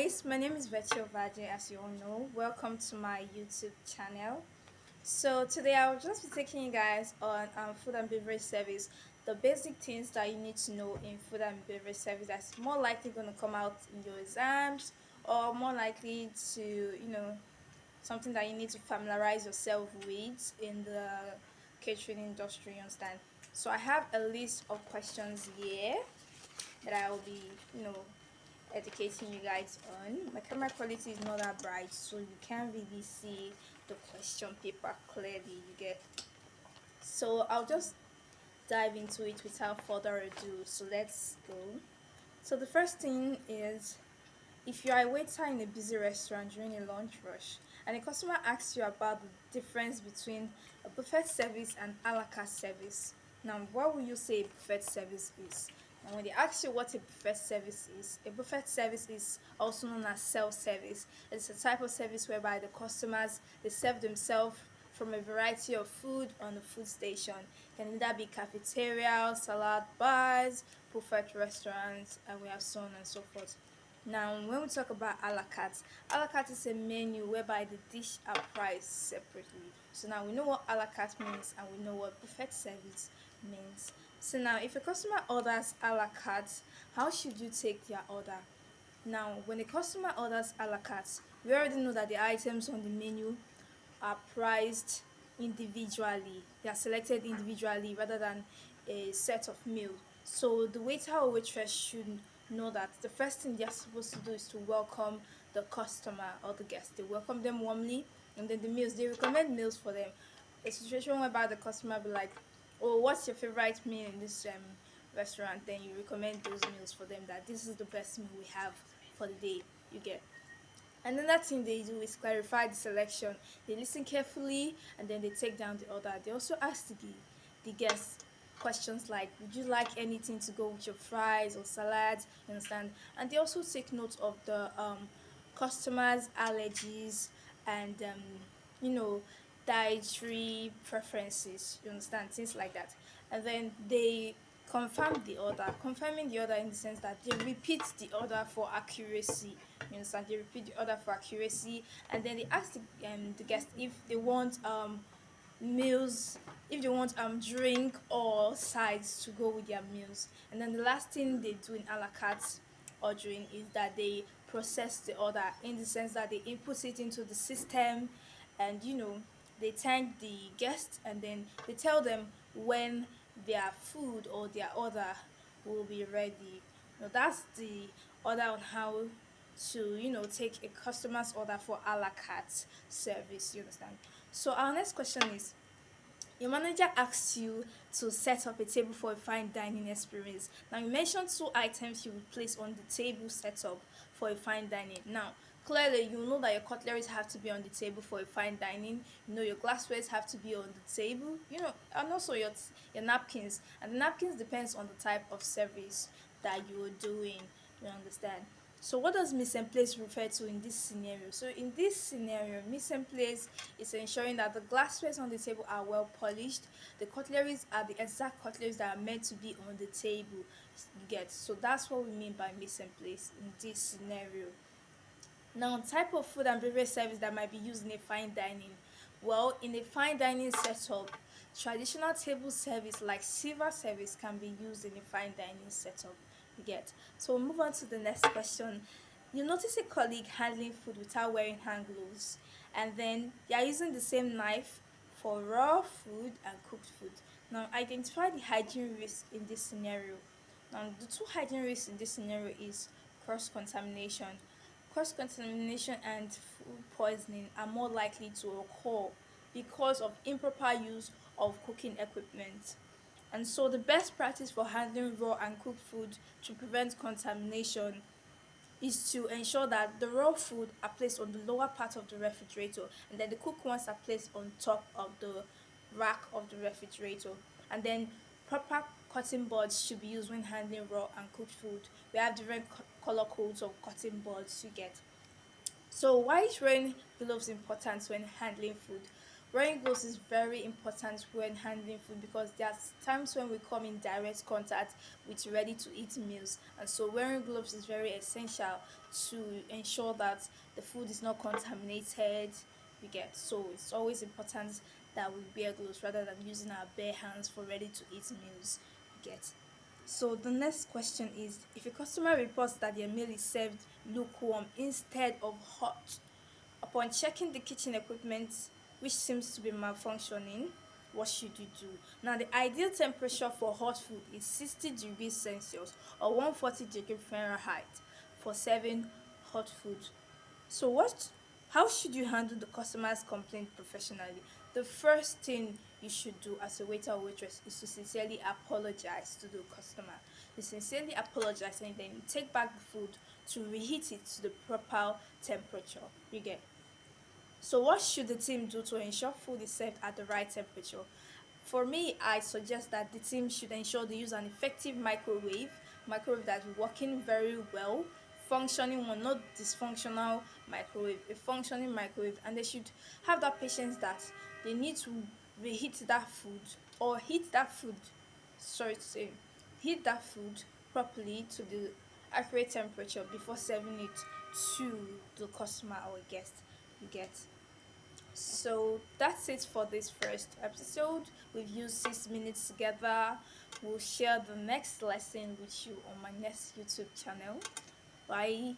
guys, my name is BEVERAGE, as you all know. Welcome to my YouTube channel. So today I'll just be taking you guys on food and beverage service, the basic things that you need to know in food and beverage service that's more likely going to come out in your exams, or more likely to, something that you need to familiarize yourself with in the catering industry, you understand? So I have a list of questions here that I will be, you know, educating you guys on. My camera quality is not that bright, so you can't really see the question paper clearly. You get, so I'll just dive into it without further ado. So let's go. So the first thing is, if you are a waiter in a busy restaurant during a lunch rush and a customer asks you about the difference between a buffet service and a la carte service, now what will you say a buffet service is? And when they ask you what a buffet service is, a buffet service is also known as self-service. It's a type of service whereby the customers, they serve themselves from a variety of food on the food station. It can either be cafeteria, salad bars, buffet restaurants, and we have so on and so forth. Now, when we talk about a la carte is a menu whereby the dish are priced separately. So now we know what a la carte means and we know what buffet service means. So now, if a customer orders a la carte, how should you take their order? Now, when a customer orders a la carte, we already know that the items on the menu are priced individually. They are selected individually rather than a set of meal. So the waiter or waitress should know that the first thing they are supposed to do is to welcome the customer or the guest. They welcome them warmly, and then the meals, they recommend meals for them. A situation whereby the customer be like, "Oh, what's your favorite meal in this restaurant?" Then you recommend those meals for them. That this is the best meal we have for the day. You get. Another thing they do is clarify the selection. They listen carefully and then they take down the order. They also ask the guests questions like, would you like anything to go with your fries or salads? You understand? And they also take note of the customers' allergies and you know dietary preferences. You understand? Things like that. And then they confirm the order, confirming the order in the sense that they repeat the order for accuracy. You understand? They repeat the order for accuracy, and then they ask the guest if they want meals, if they want drink or sides to go with their meals. And then the last thing they do in a la carte ordering is that they process the order in the sense that they input it into the system, and they thank the guest and then they tell them when their food or their order will be ready. Now that's the order on how to take a customer's order for a la carte service. You understand? So our next question is, your manager asks you to set up a table for a fine dining experience. Now, you mentioned two items you would place on the table setup for a fine dining. Now, clearly, you know that your cutleries have to be on the table for a fine dining. You know your glasswares have to be on the table. And also your napkins. And the napkins depends on the type of service that you are doing. You understand? So what does mise en place refer to in this scenario? So in this scenario, mise en place is ensuring that the glassware on the table are well polished. The cutleries are the exact cutleries that are meant to be on the table. You get. So that's what we mean by mise en place in this scenario. Now, type of food and beverage service that might be used in a fine dining. Well, in a fine dining setup, traditional table service like silver service can be used in a fine dining setup. You get. So we'll move on to the next question. You notice a colleague handling food without wearing hand gloves, and then they are using the same knife for raw food and cooked food. Now, identify the hygiene risk in this scenario. Now, the two hygiene risks in this scenario is cross contamination. Cross contamination and food poisoning are more likely to occur because of improper use of cooking equipment. And so, the best practice for handling raw and cooked food to prevent contamination is to ensure that the raw food are placed on the lower part of the refrigerator, and then the cooked ones are placed on top of the rack of the refrigerator. And then proper cutting boards should be used when handling raw and cooked food. We have different color codes of cutting boards you get. So why is wearing gloves important when handling food? Wearing gloves is very important when handling food because there's times when we come in direct contact with ready to eat meals, and so wearing gloves is very essential to ensure that the food is not contaminated. You get, so it's always important that we wear gloves rather than using our bare hands for ready to eat meals. You get. So the next question is, if a customer reports that their meal is served lukewarm instead of hot, upon checking the kitchen equipment, which seems to be malfunctioning, what should you do? Now, the ideal temperature for hot food is 60 degrees Celsius or 140 degrees Fahrenheit for serving hot food. So how should you handle the customer's complaint professionally? The first thing you should do as a waiter or waitress is to sincerely apologize to the customer. You sincerely apologize and then you take back the food to reheat it to the proper temperature. You get. So what should the team do to ensure food is served at the right temperature? For me, I suggest that the team should ensure they use an effective microwave that's working very well, functioning one, not dysfunctional microwave, a functioning microwave, and they should have that patience that they need to reheat that food or heat that food, sorry to say, heat that food properly to the accurate temperature before serving it to the customer or guest. You get. So that's it for this first episode. We've used 6 minutes together. We'll share the next lesson with you on my next YouTube channel. Bye.